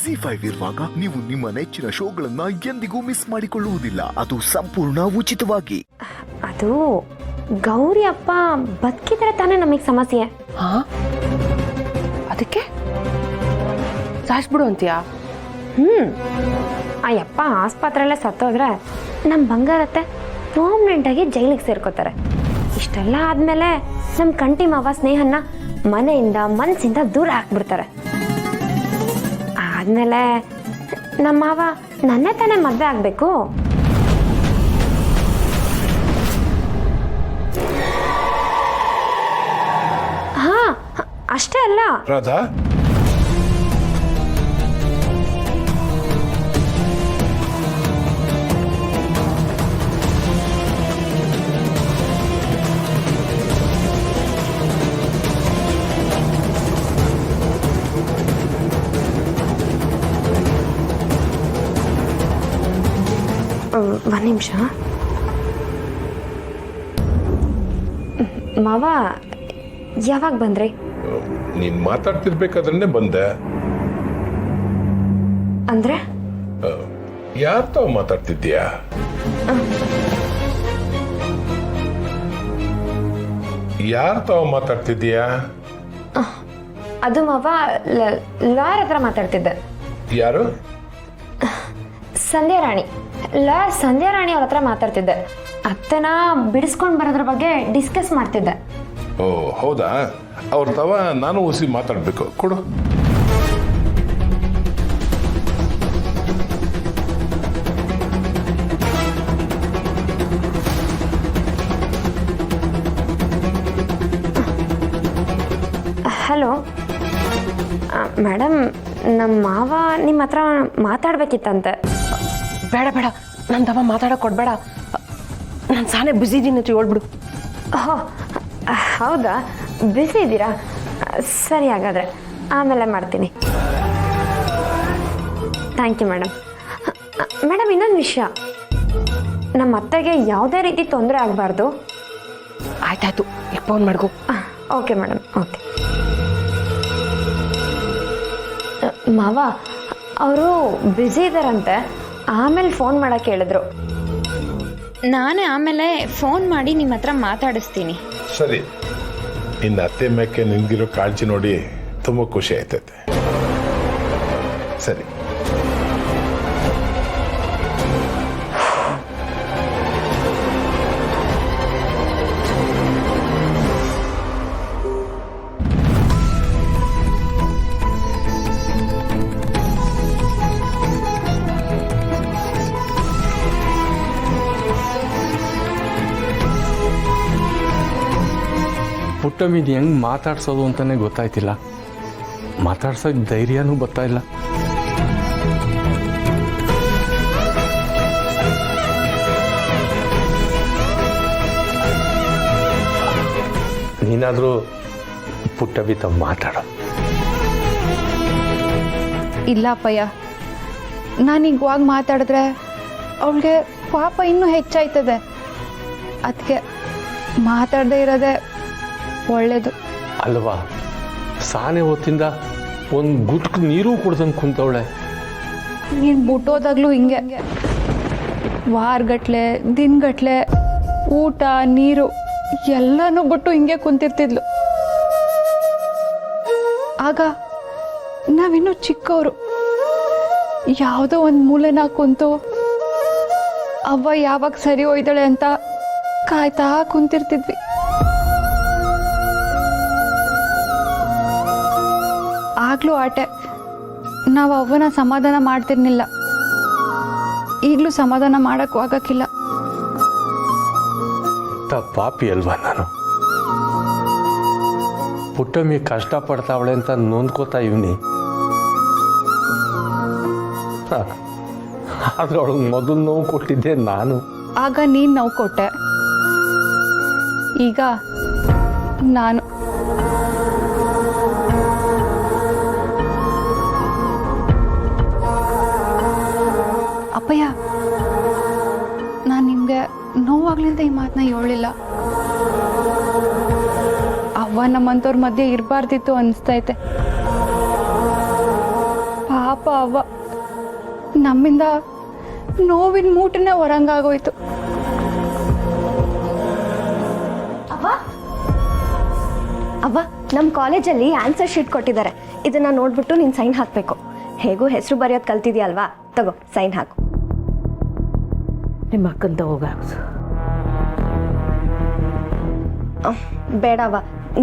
ಜಿ5 ಇರುವಾಗ ನೀವು ನಿಮ್ಮ ನೆಚ್ಚಿನ ಶೋಗಳನ್ನ ಎಂದಿಗೂ ಮಿಸ್ ಮಾಡಿಕೊಳ್ಳುವುದಿಲ್ಲ. ಅದು ಸಂಪೂರ್ಣ ಉಚಿತವಾಗಿ. ಅದು ಗೌರಿ ಅಪ್ಪ ಬದುಕಿದ್ರೆ ತಾನೇ ನಮಗೆ ಸಮಸ್ಯೆ. ಅದಕ್ಕೆ ಸಾಯಿಸ್ಬಿಡು ಅಂತೀಯಾ? ಆ ಯಪ್ಪ ಆಸ್ಪತ್ರೆಯಲ್ಲೇ ಸತ್ತೋದ್ರೆ ನಮ್ಮ ಬಂಗಾರತ್ತೆ ಪರ್ಮನೆಂಟಾಗಿ ಜೈಲಿಗೆ ಸೇರ್ಕೋತಾರೆ. ಇಷ್ಟೆಲ್ಲ ಆದಮೇಲೆ ನಮ್ಮ ಕಂಟಿ ಮಾವ ಸ್ನೇಹನ ಮನೆಯಿಂದ ಮನಸ್ಸಿಂದ ದೂರ ಹಾಕ್ಬಿಡ್ತಾರೆ. ಆದಮೇಲೆ ನಮ್ಮ ಮಾವ ನನ್ನೇ ತಾನೇ ಮದುವೆ ಆಗಬೇಕು. ಹಾ, ಅಷ್ಟೇ ಅಲ್ಲ ರಾಧಾ, ಒಂದು ನಿಮಿಷ ಮಾವ, ಯಾವಾಗ ಬಂದ್ರಿ? ನೀನ್ ಮಾತಾಡ್ತಿರ್ಬೇಕಾದ್ರೆ ಬಂದೆ. ಅಂದ್ರೆ ಯಾರ್ ತಾವ್ ಮಾತಾಡ್ತಿದ್ದೀಯಾ? ಯಾರ್ ತಾವ್ ಮಾತಾಡ್ತಿದ್ದೀಯಾ? ಅದು ಮಾವ ಲಾಯರ್ ಹತ್ರ ಮಾತಾಡ್ತಿದ್ದೆ. ಯಾರು? ಸಂಧ್ಯಾ ರಾಣಿ. ಸಂಧ್ಯಾ ರಾಣಿ ಅವ್ರ ಹತ್ರ ಮಾತಾಡ್ತಿದ್ದೆ. ಅತ್ತೆನ ಬಿಡಿಸ್ಕೊಂಡು ಬರೋದ್ರ ಬಗ್ಗೆ ಡಿಸ್ಕಸ್ ಮಾಡ್ತಿದ್ದೆ. ಓ ಹೌದಾ? ಅವ್ರ ತವ ನಾನು ಹೊಸಿ ಮಾತಾಡ್ಬೇಕು. ಕೊಡು. ಹಲೋ ಮೇಡಮ್, ನಮ್ಮ ಮಾವ ನಿಮ್ಮ ಹತ್ರ ಮಾತಾಡ್ಬೇಕಿತ್ತಂತೆ. ಬೇಡ ಬೇಡ, ನನ್ನ ತವ ಮಾತಾಡೋಕೆ ಕೊಡಬೇಡ. ನಾನು ಸಾನೇ ಬ್ಯುಸಿ ಇದ್ದೀನಿ ಅಂತ ಹೇಳ್ಬಿಡು. ಹೌದಾ? ಬಿಸಿ ಇದ್ದೀರಾ? ಸರಿ, ಹಾಗಾದರೆ ಆಮೇಲೆ ಮಾಡ್ತೀನಿ. Thank you madam. ಮೇಡಮ್, ಇನ್ನೊಂದು ವಿಷಯ, ನಮ್ಮ ಅತ್ತೆಗೆ ಯಾವುದೇ ರೀತಿ ತೊಂದರೆ ಆಗಬಾರ್ದು. ಆಯ್ತಾಯ್ತು, ಈಗ ಫೋನ್ ಮಾಡ್ಕೊ. Okay madam, okay. ಮಾವ ಅವರು ಬ್ಯುಸಿ ಇದ್ದಾರಂತೆ, ಆಮೇಲೆ ಫೋನ್ ಮಾಡೋಕ್ಕೆ ಹೇಳಿದ್ರು. ನಾನೇ ಆಮೇಲೆ ಫೋನ್ ಮಾಡಿ ನಿಮ್ಮ ಹತ್ರ ಮಾತಾಡಿಸ್ತೀನಿ. ಸರಿ, ಇನ್ನು ಅತ್ತೆ ಮೇಕೆ ನಿನ್ಗಿರೋ ಕಾಳಜಿ ನೋಡಿ ತುಂಬ ಖುಷಿ ಆಯ್ತೈತೆ. ಸರಿ. ಪುಟ್ಟಮ್ಮಿನ ಹೆಂಗೆ ಮಾತಾಡ್ಸೋದು ಅಂತಲೇ ಗೊತ್ತಾಯ್ತಿಲ್ಲ. ಮಾತಾಡ್ಸೋಕ್ಕೆ ಧೈರ್ಯನೂ ಬರ್ತಾ ಇಲ್ಲ. ನೀನಾದರೂ ಪುಟ್ಟಮ್ಮಿ ತಾವು ಮಾತಾಡೋ. ಇಲ್ಲ ಅಪ್ಪಯ್ಯ, ನಾನೀಗ ಇವಾಗ ಮಾತಾಡಿದ್ರೆ ಅವಳಿಗೆ ಪಾಪ ಇನ್ನೂ ಹೆಚ್ಚಾಯ್ತದೆ. ಅದಕ್ಕೆ ಮಾತಾಡದೇ ಇರೋದೇ ಒಳ್ಳೇದು ಅಲ್ವಾ? ಸಾನೆ ಹೊತ್ತಿಂದ ಒಂದು ಗುಟ್ಕು ನೀರು ಕುಡ್ದಂಗೆ ಕುಂತವಳೆ. ನೀನು ಬಿಟ್ಟೋದಾಗ್ಲೂ ಹಿಂಗೆ ವಾರಗಟ್ಲೆ ದಿನಗಟ್ಲೆ ಊಟ ನೀರು ಎಲ್ಲನೂ ಬಿಟ್ಟು ಹಿಂಗೆ ಕುಂತಿರ್ತಿದ್ಲು. ಆಗ ನಾವಿನ್ನೂ ಚಿಕ್ಕವರು, ಯಾವುದೋ ಒಂದು ಮೂಲೆನ ಕುಂತು ಅವ್ವ ಯಾವಾಗ ಸರಿ ಹೋಯ್ತಾಳೆ ಅಂತ ಕಾಯ್ತಾ ಕುಂತಿರ್ತಿದ್ವಿ. ಆಗ್ಲೂ ಆಟೆ, ನಾವು ಅವ್ವನ ಸಮಾಧಾನ ಮಾಡ್ತಿರ್ಲಿಲ್ಲ. ಈಗಲೂ ಸಮಾಧಾನ ಮಾಡೋಕ್ಕೂ ಆಗಕ್ಕಿಲ್ಲ. ಪಾಪಿ ಅಲ್ವಾ ನಾನು? ಪುಟ್ಟಮ್ಮಿ ಕಷ್ಟಪಡ್ತಾವಳೆ ಅಂತ ನೊಂದ್ಕೋತಾ ಇವ್ನಿ. ಆದ್ರೆ ಅವಳಿಗೆ ಮೊದಲು ನೋವು ಕೊಟ್ಟಿದ್ದೆ ನಾನು. ಆಗ ನೀನು ನೋವು ಕೊಟ್ಟೆ, ಈಗ ನಾನು. ಅಪ್ಪಯ್ಯ, ನಾನು ನಿಮಗೆ ನೋವಾಗ್ಲಿಂದ ಈ ಮಾತನ್ನ ಹೇಳಿಲ್ಲ. ಅವ್ವ ನಮ್ಮಂಥವ್ರ ಮಧ್ಯೆ ಇರಬಾರ್ದಿತ್ತು ಅನಿಸ್ತೈತೆ. ಪಾಪ ಅವ್ವ ನಮ್ಮಿಂದ ನೋವಿನ ಮೂಟನೇ ಹೊರಂಗಾಗೋಯ್ತು. ಅವ್ವ ನಮ್ಮ ಕಾಲೇಜಲ್ಲಿ ಆನ್ಸರ್ ಶೀಟ್ ಕೊಟ್ಟಿದ್ದಾರೆ. ಇದನ್ನ ನೋಡ್ಬಿಟ್ಟು ನೀನು ಸೈನ್ ಹಾಕಬೇಕು. ಹೇಗೂ ಹೆಸರು ಬರೆಯೋದು ಕಲ್ತಿದ್ಯಲ್ವಾ, ತಗೋ ಸೈನ್ ಹಾಕು. ನಿಮ್ಮ ಅಕ್ಕಂತ ಹೋಗ. ಬೇಡವ್ವ,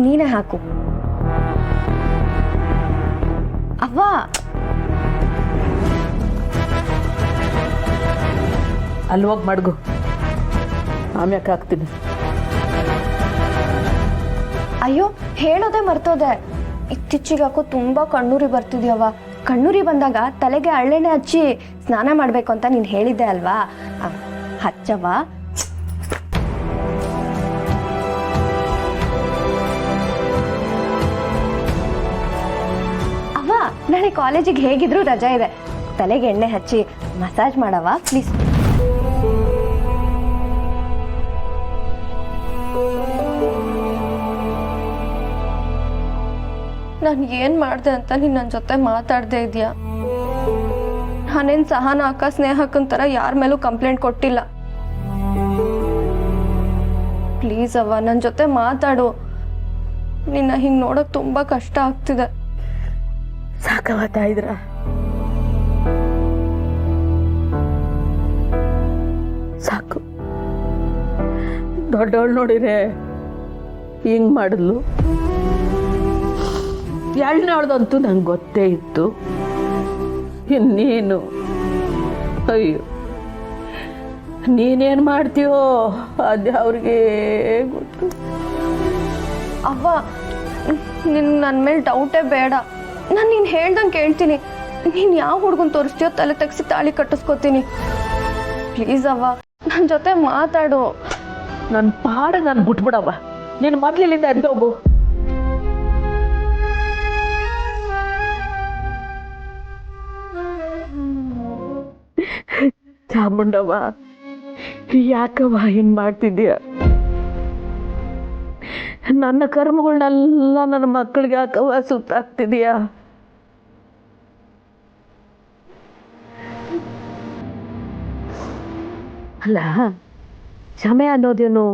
ನೀನೇ ಹಾಕು. ಅವ್ವ ಅಲ್ಲಿ ಹೋಗಿ ಮಡ್ಗು, ಆಮ್ಯಾಕೆ ಹಾಕ್ತೀನಿ. ಅಯ್ಯೋ ಹೇಳೋದೇ ಮರ್ತೋದೆ. ಇತ್ತೀಚೆಗೆ ಯಾಕೋ ತುಂಬಾ ಕಣ್ಣೂರಿ ಬರ್ತಿದ್ಯವ್ವ. ಕಣ್ಣೂರಿ ಬಂದಾಗ ತಲೆಗೆ ಹಳ್ಳೆಣ್ಣೆ ಹಚ್ಚಿ ಸ್ನಾನ ಮಾಡ್ಬೇಕು ಅಂತ ನೀನು ಹೇಳಿದ್ದೆ ಅಲ್ವಾ, ಹಚ್ಚವ್ವ. ಅವ್ವ ನಾಳೆ ಕಾಲೇಜಿಗೆ ಹೇಗಿದ್ರು ರಜಾ ಇದೆ. ತಲೆಗೆ ಎಣ್ಣೆ ಹಚ್ಚಿ ಮಸಾಜ್ ಮಾಡವ್ವ ಪ್ಲೀಸ್. ನಾನು ಏನು ಮಾಡಿದೆ ಅಂತ ನೀನು ನನ್ನ ಜೊತೆ ಮಾತಾಡದೇ ಇದೆಯಾ? ನಾನೇನು ಸಹನ ಅಕ್ಕ ಸ್ನೇಹಕ್ಕನ ಥರ ಯಾರ ಮೇಲೂ ಕಂಪ್ಲೇಂಟ್ ಕೊಟ್ಟಿಲ್ಲ. ಪ್ಲೀಸ್ ಅವ್ವ ನನ್ನ ಜೊತೆ ಮಾತಾಡು. ನಿನ್ನ ಹಿಂಗೆ ನೋಡೋಕೆ ತುಂಬ ಕಷ್ಟ ಆಗ್ತಿದೆ. ಸಾಕವಾಗ್ತಾ ಇದ್ರ ಸಾಕು. ದೊಡ್ಡವಳು ನೋಡಿರೆ ಹಿಂಗ್ ಮಾಡಿದ್ಲು. ಎರಡನೇಳ್ದಂತೂ ನಂಗೆ ಗೊತ್ತೇ ಇತ್ತು. ಇನ್ನೇನು ಅಯ್ಯೋ ನೀನೇನು ಮಾಡ್ತೀಯೋ ಅದೇ ಅವ್ರಿಗೆ ಗೊತ್ತು. ಅವ್ವ ನಿನ್ ನನ್ನ ಮೇಲೆ ಡೌಟೇ ಬೇಡ. ನಾನು ನೀನು ಹೇಳ್ದಂಗೆ ಕೇಳ್ತೀನಿ. ನೀನು ಯಾವ ಹುಡುಗನ್ ತೋರಿಸ್ತೀಯೋ ತಲೆ ತೆಗ್ಸಿ ತಾಳಿ ಕಟ್ಟಿಸ್ಕೊತೀನಿ. ಪ್ಲೀಸ್ ಅವ್ವ ನನ್ನ ಜೊತೆ ಮಾತಾಡು. ನನ್ನ ಪಾಡ ನಾನು ಬಿಟ್ಬಿಡವ್ವ. ನೀನು ಮೊದಲಿನಿಂದ ಎದ್ದೋಗು. ಚಾಮುಂಡವ್ವ ಯಾಕವ್ವ ಹಿಂಗೆ ಮಾಡ್ತಿದ್ದೀಯ? ನನ್ನ ಕರ್ಮಗಳನ್ನೆಲ್ಲ ನನ್ನ ಮಕ್ಕಳಿಗೆ ಯಾಕವ್ವ ಸುತ್ತಾಗ್ತಿದೀಯಾ? ಅಲ್ಲ ಕ್ಷಮೆ ಅನ್ನೋದೇನು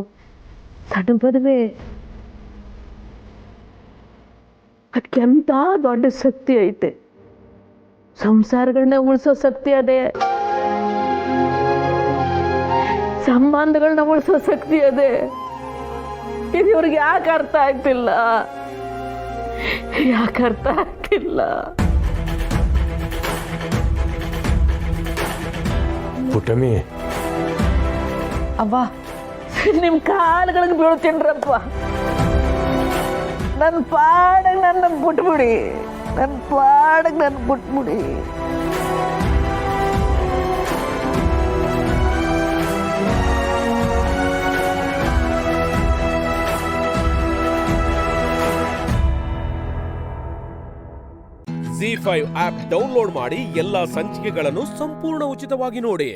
ಸಣ್ಣ ಪದವೇ. ಅದಕ್ಕೆಂತ ದೊಡ್ಡ ಶಕ್ತಿ ಐತೆ. ಸಂಸಾರಗಳನ್ನ ಉಳಿಸೋ ಶಕ್ತಿ ಅದೇ, ಸಂಬಂಧಗಳನ್ನ ಉಳಿಸೋ ಶಕ್ತಿ ಅದೇ. ಇದು ಇವ್ರಿಗೆ ಯಾಕೆ ಅರ್ಥ ಆಗ್ತಿಲ್ಲ? ಯಾಕೆ ಅರ್ಥ ಆಗ್ತಿಲ್ಲ? ಪುಟ್ಟಮಿ, ಅವ್ವ ನಿಮ್ಮ ಕಾಲುಗಳಿಗೆ ಬೀಳ್ತೀನ್ರಪ್ಪ. ನನ್ನ ಪಾಡಗೆ ನನ್ನ ಬಿಟ್ಬಿಡಿ. ನನ್ನ ಪಾಡಗೆ ನನ್ನ ಬಿಟ್ಬಿಡಿ. ZEE5 ಆಪ್ ಡೌನ್ಲೋಡ್ ಮಾಡಿ ಎಲ್ಲಾ ಸಂಚಿಕೆಗಳನ್ನು ಸಂಪೂರ್ಣ ಉಚಿತವಾಗಿ ನೋಡಿ.